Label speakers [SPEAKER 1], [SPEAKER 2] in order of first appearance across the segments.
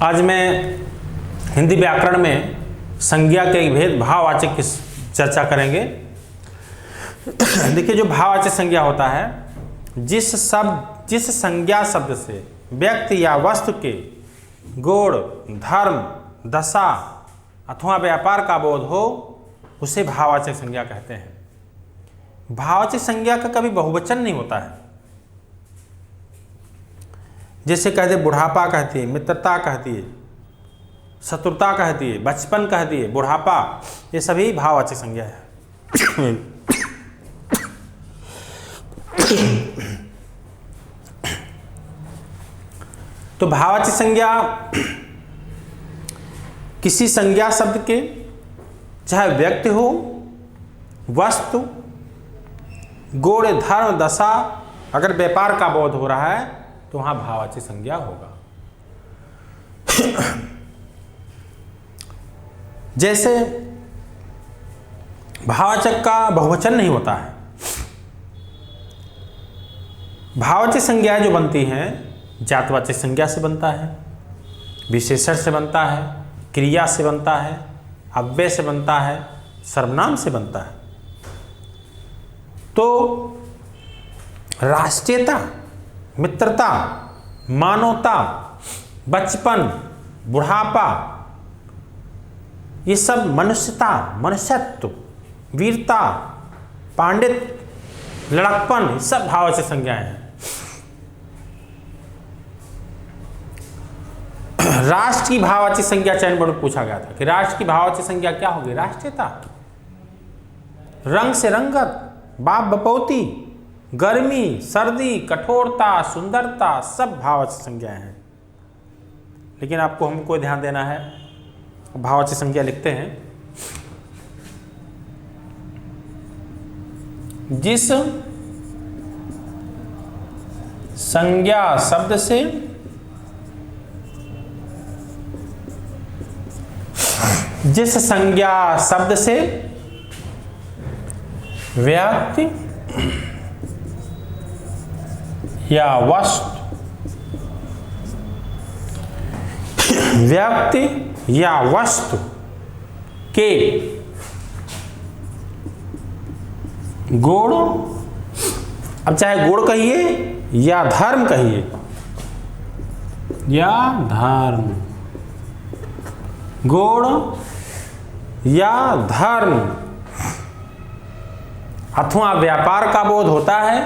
[SPEAKER 1] आज मैं हिंदी व्याकरण में संज्ञा के भेद भाववाचक की चर्चा करेंगे। देखिए, जो भाववाचक संज्ञा होता है, जिस संज्ञा शब्द से व्यक्ति या वस्तु के गुण, धर्म, दशा अथवा व्यापार का बोध हो, उसे भाववाचक संज्ञा कहते हैं। भाववाचक संज्ञा का कभी बहुवचन नहीं होता है। जैसे कहते बुढ़ापा कहती है, मित्रता कहती है, शत्रुता कहती है, बचपन कहती है, बुढ़ापा, ये सभी भाववाचक संज्ञा है। तो भाववाचक संज्ञा किसी संज्ञा शब्द के, चाहे व्यक्ति हो, वस्तु, गुण, धर्म, दशा, अगर व्यापार का बोध हो रहा है तो वहां भाववाचक संज्ञा होगा। जैसे भाववाचक का बहुवचन नहीं होता है। भाववाचक संज्ञा जो बनती है जातवाचक संज्ञा से बनता है, विशेषण से बनता है, क्रिया से बनता है, अव्यय से बनता है, सर्वनाम से बनता है। तो राष्ट्रीयता, मित्रता, मानवता, बचपन, बुढ़ापा, ये सब मनुष्यता, मनुष्यत्व, वीरता, पांडित्य, लड़कपन, ये सब भाववाचक संज्ञाएं हैं। राष्ट्र की भाववाचक संज्ञा चयन बोर्ड में पूछा गया था कि राष्ट्र की भाववाचक संज्ञा क्या होगी? राष्ट्रीयता, रंग से रंगत, बाप बपौती, गर्मी, सर्दी, कठोरता, सुंदरता, सब भाववाचक संज्ञाएं हैं। लेकिन आपको हमको ध्यान देना है, भाववाचक संज्ञा लिखते हैं, जिस संज्ञा शब्द से व्यक्ति या वस्तु के गुण, अब चाहे गुण कहिए या धर्म कहिए, या धर्म, गुण या धर्म अथवा व्यापार का बोध होता है,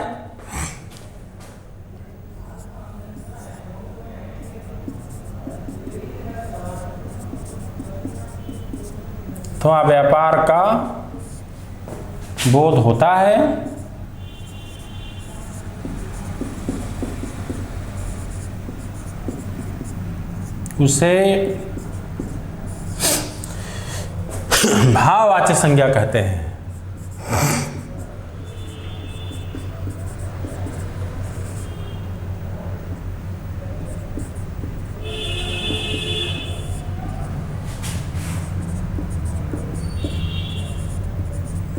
[SPEAKER 1] अथवा व्यापार का बोध होता है, उसे भाववाचक संज्ञा कहते हैं।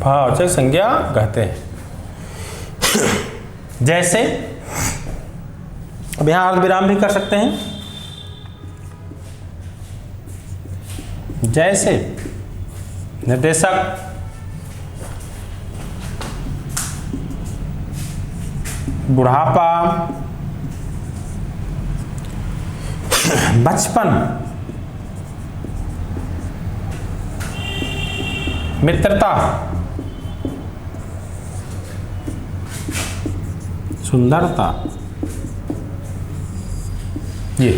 [SPEAKER 1] भाववाचक संज्ञा कहते हैं। जैसे अब यहां अर्धविराम भी कर सकते हैं। जैसे निर्देशक, बुढ़ापा, बचपन, मित्रता, सुंदरता, ये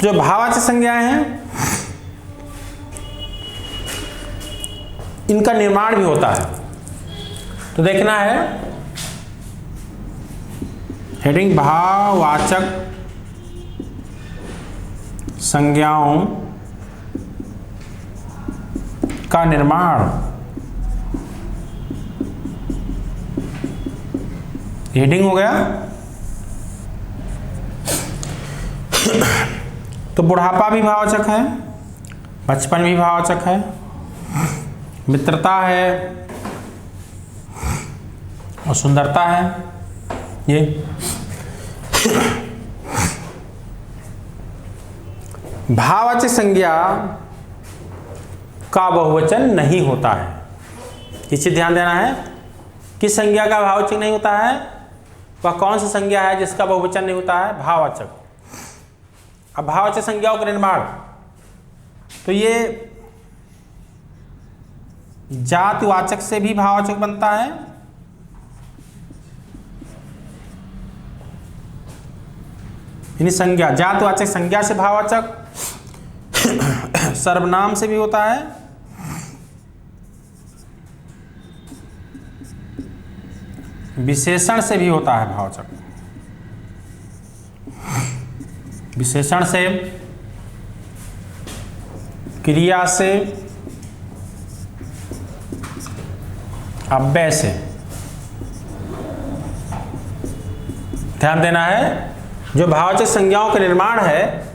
[SPEAKER 1] जो भाववाचक संज्ञाएं हैं, इनका निर्माण भी होता है। तो देखना है हेडिंग, भाववाचक संज्ञाओं का निर्माण। हेडिंग हो गया। तो बुढ़ापा भी भाववाचक है, बचपन भी भाववाचक है, मित्रता है और सुंदरता है। ये भाववाचक संज्ञा का बहुवचन नहीं होता है। इसे ध्यान देना है। किस संज्ञा का भाववाचक नहीं होता है? वह कौन सी संज्ञा है जिसका बहुवचन नहीं होता है? भाववाचक। अब भाववाचक संज्ञाओं का निर्माण, तो ये जातिवाचक से भी भाववाचक बनता है, यानी संज्ञा, जातिवाचक संज्ञा से भाववाचक, सर्वनाम से भी होता है, विशेषण से भी होता है भाववाचक। विशेषण से, क्रिया से, अव्यय से। ध्यान देना है, जो भाववाचक संज्ञाओं का निर्माण है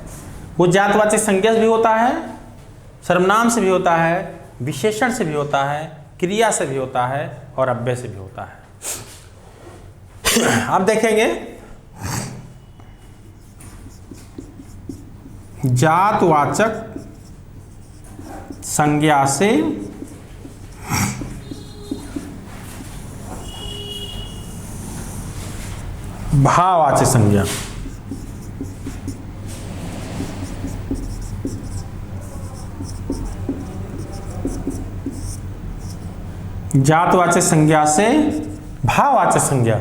[SPEAKER 1] वो जातिवाचक संज्ञा से भी होता है, सर्वनाम से भी होता है, विशेषण से भी होता है, क्रिया से भी होता है और अव्यय से भी होता है। आप देखेंगे जातवाचक संज्ञा से भाववाचक संज्ञा, जातवाचक संज्ञा से भाववाचक संज्ञा।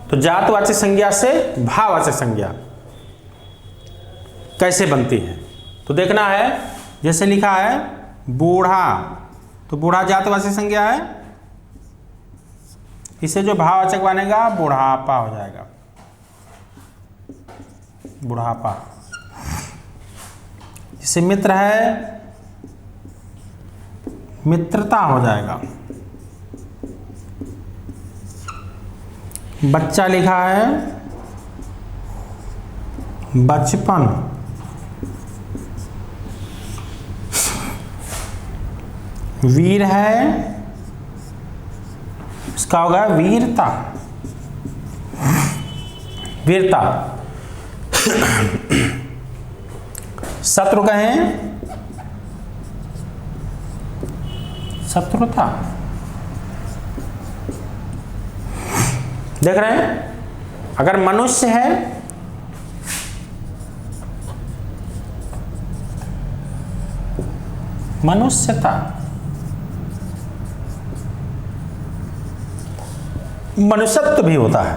[SPEAKER 1] तो जातवाचक संज्ञा से भाववाचक संज्ञा कैसे बनती है? तो देखना है, जैसे लिखा है बूढ़ा, तो बूढ़ा जातवाचक संज्ञा है, इसे जो भाववाचक बनेगा बुढ़ापा हो जाएगा, बुढ़ापा। जैसे मित्र है, मित्रता हो जाएगा। बच्चा लिखा है बचपन, वीर है, इसका होगा वीरता, वीरता। शत्रु कहें शत्रुता। देख रहे हैं, अगर मनुष्य है मनुष्यता, मनुष्यत्व भी होता है।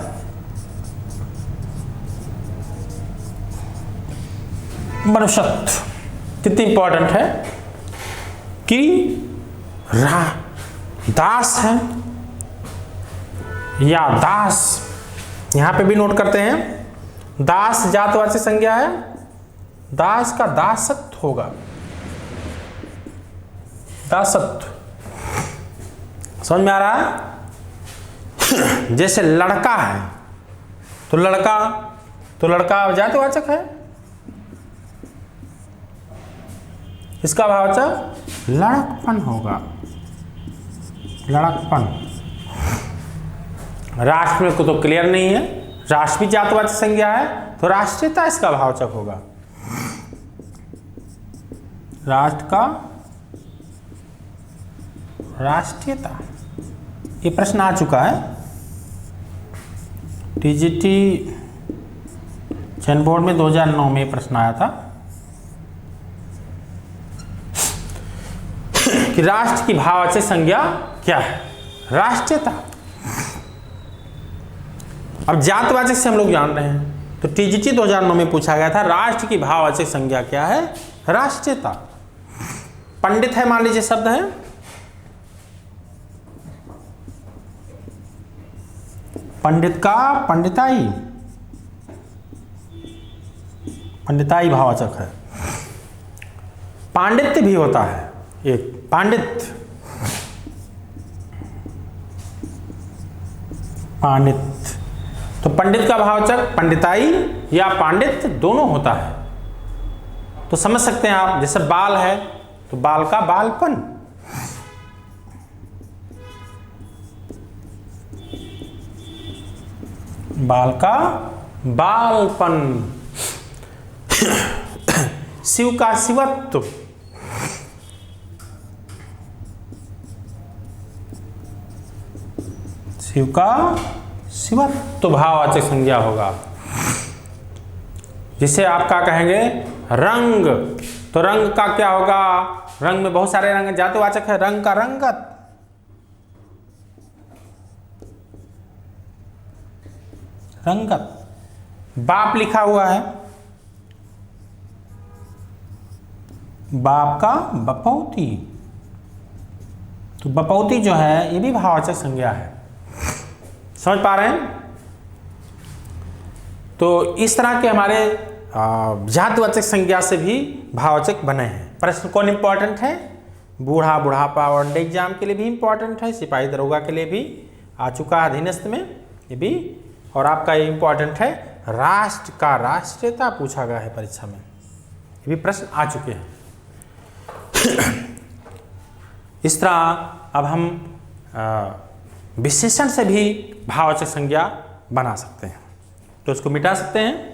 [SPEAKER 1] मनुष्यत्व कितनी इंपॉर्टेंट है कि दास है या दास, यहां पे भी नोट करते हैं, दास जातवाचक संज्ञा है, दास का दासत्व होगा, दासत्व। समझ में आ रहा है? जैसे लड़का है, तो लड़का जातवाचक है, इसका भाववाचक लड़कपन होगा, लड़कपन। राष्ट्र में को तो क्लियर नहीं है, राष्ट्र भी जातवाचक संज्ञा है, तो राष्ट्रीयता इसका भाववाचक होगा, राष्ट्र का राष्ट्रीयता। ये प्रश्न आ चुका है, टीजीटी चयन बोर्ड में 2009 में प्रश्न आया था कि राष्ट्र की भाववाचक संज्ञा क्या है? राष्ट्रीयता। अब जातवाचक से हम लोग जान रहे हैं, तो टीजीटी 2009 में पूछा गया था राष्ट्र की भाववाचक संज्ञा क्या है? राष्ट्रीयता। पंडित है, मान लीजिए शब्द है, पंडित का पंडिताई, पंडिताई भाववाचक है। पांडित्य भी होता है एक, पांडित्य, पांडित्य। तो पंडित का भाववाचक पंडिताई या पांडित्य दोनों होता है। तो समझ सकते हैं आप, जैसे बाल है, तो बाल का बालपन। बाल का बालपन। शिव का शिवत्व। शिव का शिवत्व भाववाचक संज्ञा होगा। जिसे आप क्या कहेंगे, रंग। तो रंग का क्या होगा, रंग में बहुत सारे रंग, जातिवाचक है, रंग का रंगत। रंगत। बाप लिखा हुआ है, बाप का बपौती। तो बपौती जो है ये भी भाववाचक संज्ञा है। समझ पा रहे हैं? तो इस तरह के हमारे जातिवाचक संज्ञा से भी भाववाचक बने हैं। प्रश्न कौन इंपॉर्टेंट है, बूढ़ा, बुढ़ापा, वन डे एग्जाम के लिए भी इंपॉर्टेंट है, सिपाही दरोगा के लिए भी आ चुका है अधीनस्थ में ये भी। और आपका ये इंपॉर्टेंट है, राष्ट्र का राष्ट्रीयता पूछा गया है परीक्षा में, ये भी प्रश्न आ चुके हैं। इस तरह अब हम विशेषण से भी भाववाचक संज्ञा बना सकते हैं, तो इसको मिटा सकते हैं।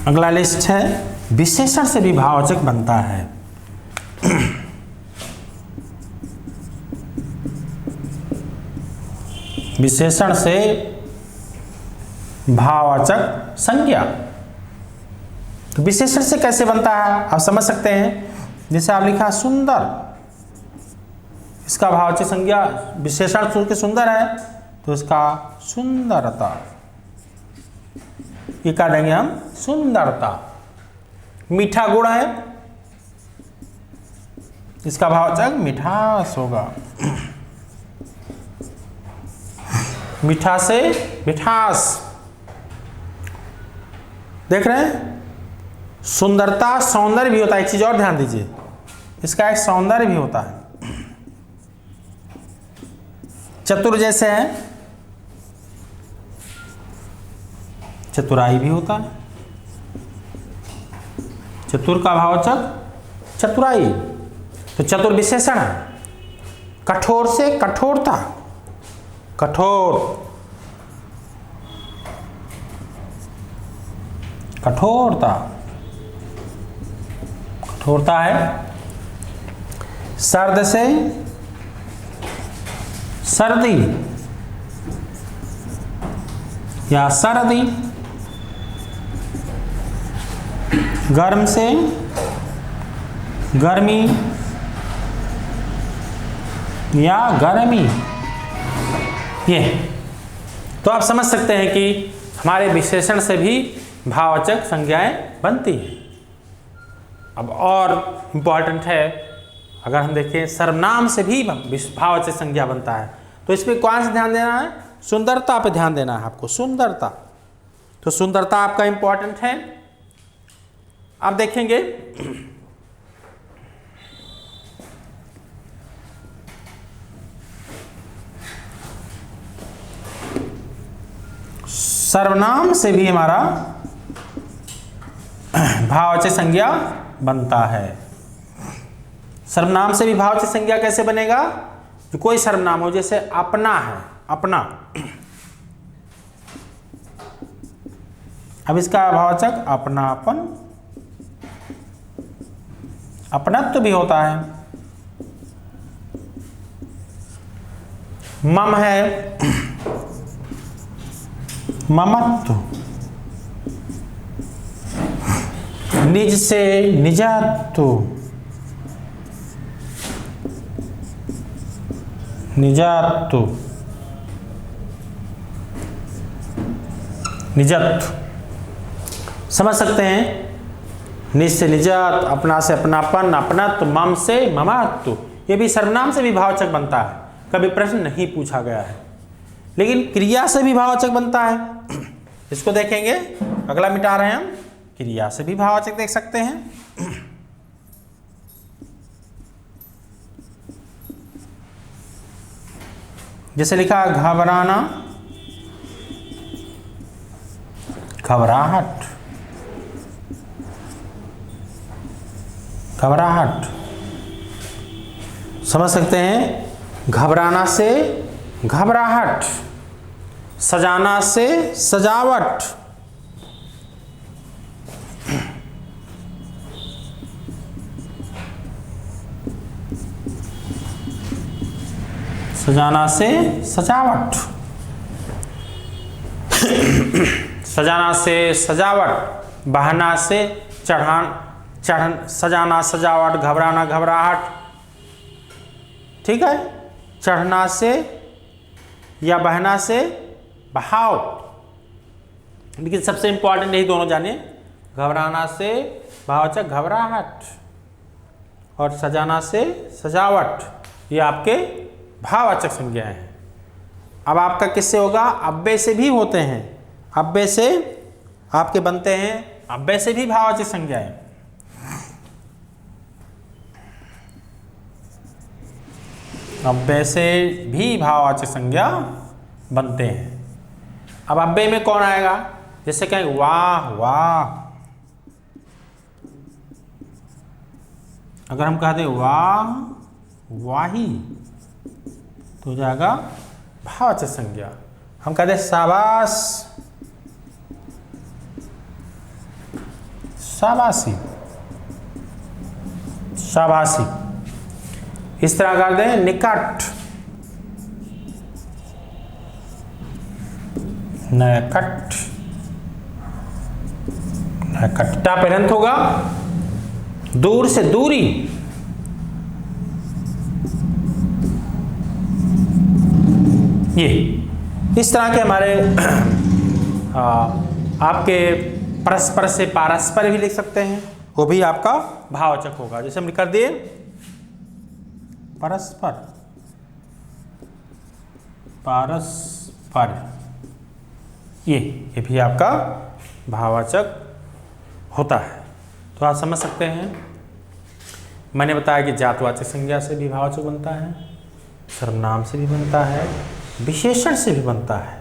[SPEAKER 1] अगला लिस्ट है, विशेषण से भी भाववाचक बनता है। विशेषण से भाववाचक संज्ञा। तो विशेषण से कैसे बनता है आप समझ सकते हैं। जैसे आप लिखा सुंदर, इसका भाववाचक संज्ञा विशेषण सुन के सुंदर है तो इसका सुंदरता, ये कह देंगे हम सुंदरता। मीठा गुड़ है, इसका भाववाचक मिठास होगा। मीठा से मिठास। देख रहे हैं, सुंदरता सौंदर्य भी होता है। एक चीज और ध्यान दीजिए, इसका एक सौंदर्य भी होता है। चतुर जैसे है, चतुराई भी होता है। चतुर का भाववाचक चतुराई, तो चतुर विशेषण है। कठोर से कठोरता, कठोर, कठोरता, कठोरता है। सर्द से सर्दी या सर्दी। गर्म से गर्मी या गर्मी। ये तो आप समझ सकते हैं कि हमारे विशेषण से भी भाववाचक संज्ञाएं बनती हैं। अब और इम्पॉर्टेंट है, अगर हम देखें सर्वनाम से भी भाववाचक संज्ञा बनता है, तो इसमें कौन सा ध्यान देना है, सुंदरता पे ध्यान देना है आपको। सुंदरता, तो सुंदरता आपका इम्पॉर्टेंट है। आप देखेंगे सर्वनाम से भी हमारा भाववाचक संज्ञा बनता है। सर्वनाम से भी भाववाचक संज्ञा कैसे बनेगा, जो कोई सर्वनाम हो, जैसे अपना है, अपना। अब इसका भाववाचक अपनापन, अपनत्व भी होता है। मम है, ममत्व। निज से निजत्व, निजत्व, निजत्व। समझ सकते हैं, निज से निजत, अपना से अपनापन, अपनत्व, मम से ममत्व। ये भी सर्वनाम से भी भाववाचक बनता है, कभी प्रश्न नहीं पूछा गया है। लेकिन क्रिया से भी भाववाचक बनता है, इसको देखेंगे। अगला मिटा रहे हैं हम, क्रिया से भी भाववाचक देख सकते हैं। जैसे लिखा घबराना, घबराहट, घबराहट, समझ सकते हैं। घबराना से घबराहट, सजाना से सजावट, सजाना से सजावट, सजाना से सजावट, बहना से सजाना सजावट, घबराना घबराहट, ठीक है। चढ़ना से या बहना से बहाव, लेकिन सबसे इंपॉर्टेंट यही दोनों जानिए। घबराना से भाववाचक घबराहट और सजाना से सजावट, ये आपके भाववाचक संज्ञाएं हैं। अब आपका किससे होगा? अव्यय से भी होते हैं, अव्यय से आपके बनते हैं, अव्यय से भी भाववाचक संज्ञाएं। अव्यय से भी भाववाचक संज्ञा बनते हैं। अब अव्यय में कौन आएगा? जैसे कहें वाह वाह, अगर हम कह दें वाह वाही तो हो जाएगा भाववाचक संज्ञा। हम कहते हैं शाबाश, शाबाशी, शाबाशी। इस तरह कर दें निकट, नकट, नकट्टा पेरंत होगा, दूर से दूरी, ये इस तरह के हमारे आपके परस्पर से पारस्पर भी लिख सकते हैं, वो भी आपका भाववाचक होगा। जैसे हम लिख कर दिए परस्पर, पारस्पर, ये भी आपका भाववाचक होता है। तो आप समझ सकते हैं, मैंने बताया कि जातवाचक संज्ञा से भी भाववाचक बनता है, सर्वनाम से भी बनता है, विशेषण से भी बनता है,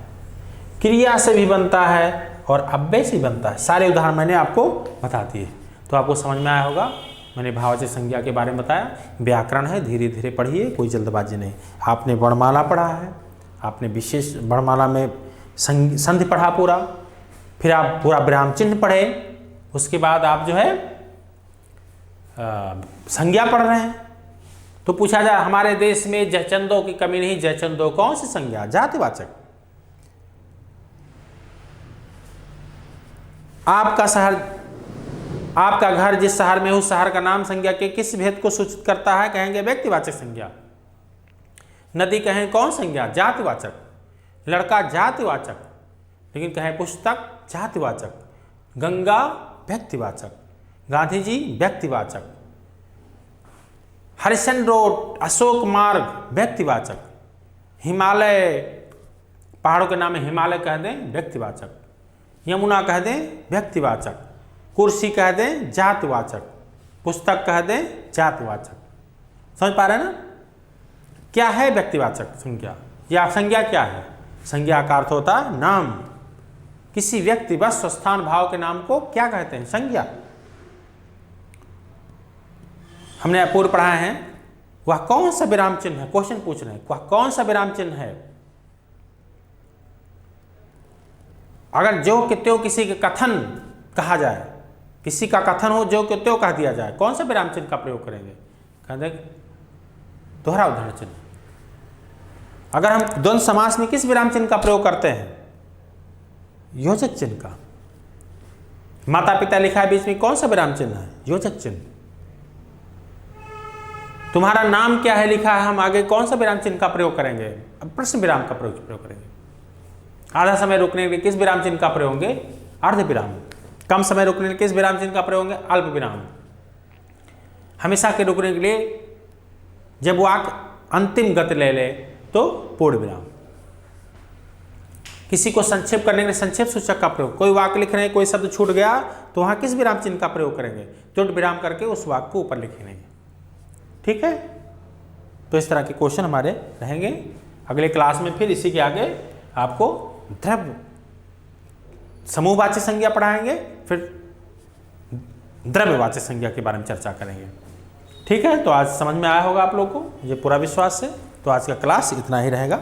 [SPEAKER 1] क्रिया से भी बनता है और अव्यय से भी बनता है। सारे उदाहरण मैंने आपको बता दिए, तो आपको समझ में आया होगा। मैंने भाववाचक संज्ञा के बारे में बताया। व्याकरण है, धीरे धीरे पढ़िए, कोई जल्दबाजी नहीं। आपने वर्णमाला पढ़ा है, आपने विशेष वर्णमाला में संधि पढ़ा पूरा, फिर आप पूरा विराम चिन्ह पढ़े, उसके बाद आप जो है संज्ञा पढ़ रहे हैं। तो पूछा जाए हमारे देश में जयचंदों की कमी नहीं, जयचंदों कौन सी संज्ञा? जातिवाचक। आपका शहर, आपका घर जिस शहर में, उस शहर का नाम संज्ञा के किस भेद को सूचित करता है? कहेंगे व्यक्तिवाचक संज्ञा। नदी कहें कौन संज्ञा? जातिवाचक। लड़का जातिवाचक, लेकिन कहें पुस्तक जातिवाचक। गंगा व्यक्तिवाचक, गांधी जी व्यक्तिवाचक। हरिशन रोड, अशोक मार्ग व्यक्तिवाचक। हिमालय, पहाड़ों के नाम में हिमालय कह दें व्यक्तिवाचक। यमुना कह दें व्यक्तिवाचक। कुर्सी कह दें जातिवाचक। पुस्तक कह दें जातिवाचक। समझ पा रहे हैं ना? क्या है व्यक्तिवाचक संज्ञा? या संज्ञा क्या है? संज्ञा का अर्थ होता है नाम। किसी व्यक्ति, वस्तु, स्थान, भाव के नाम को क्या कहते हैं? संज्ञा। हमने पूर्व पढ़ा है, वह कौन सा विराम चिन्ह है? क्वेश्चन पूछ रहे हैं, वह कौन सा विराम चिन्ह है? अगर जो कि त्यों किसी के कथन कहा जाए, किसी का कथन हो, जो कि त्यों कह दिया जाए, कौन सा विराम चिन्ह का प्रयोग करेंगे? कहते दोहरा उदाहरण चिन्ह। अगर हम द्वंद्व समास में किस विराम चिन्ह का प्रयोग करते हैं? योजक चिन्ह का। माता पिता लिखा है बीच में, कौन सा विराम चिन्ह है? योजक चिन्ह। तुम्हारा नाम क्या है लिखा है, हम आगे कौन सा विराम चिन्ह का प्रयोग करेंगे? अब प्रश्न विराम का प्रयोग करेंगे। आधा समय रुकने के लिए किस विराम चिन्ह का प्रयोग होंगे? अर्ध विराम। कम समय रुकने के लिए किस विराम चिन्ह का प्रयोग होंगे? अल्प विराम। हमेशा के रुकने के लिए, जब वाक्य अंतिम गति ले ले तो पूर्ण विराम। किसी को संक्षेप करने के लिए संक्षेप सूचक का प्रयोग। कोई वाक्य लिख रहे हैं, कोई शब्द छूट गया तो वहां किस विराम चिन्ह का प्रयोग करेंगे? तुरंत विराम करके उस वाक्य को ऊपर लिखेंगे। ठीक है? तो इस तरह के क्वेश्चन हमारे रहेंगे। अगले क्लास में फिर इसी के आगे आपको द्रव्य समूहवाची संज्ञा पढ़ाएंगे, फिर द्रव्यवाची संज्ञा के बारे में चर्चा करेंगे। ठीक है, तो आज समझ में आया होगा आप लोग को, ये पूरा विश्वास है। तो आज का क्लास इतना ही रहेगा।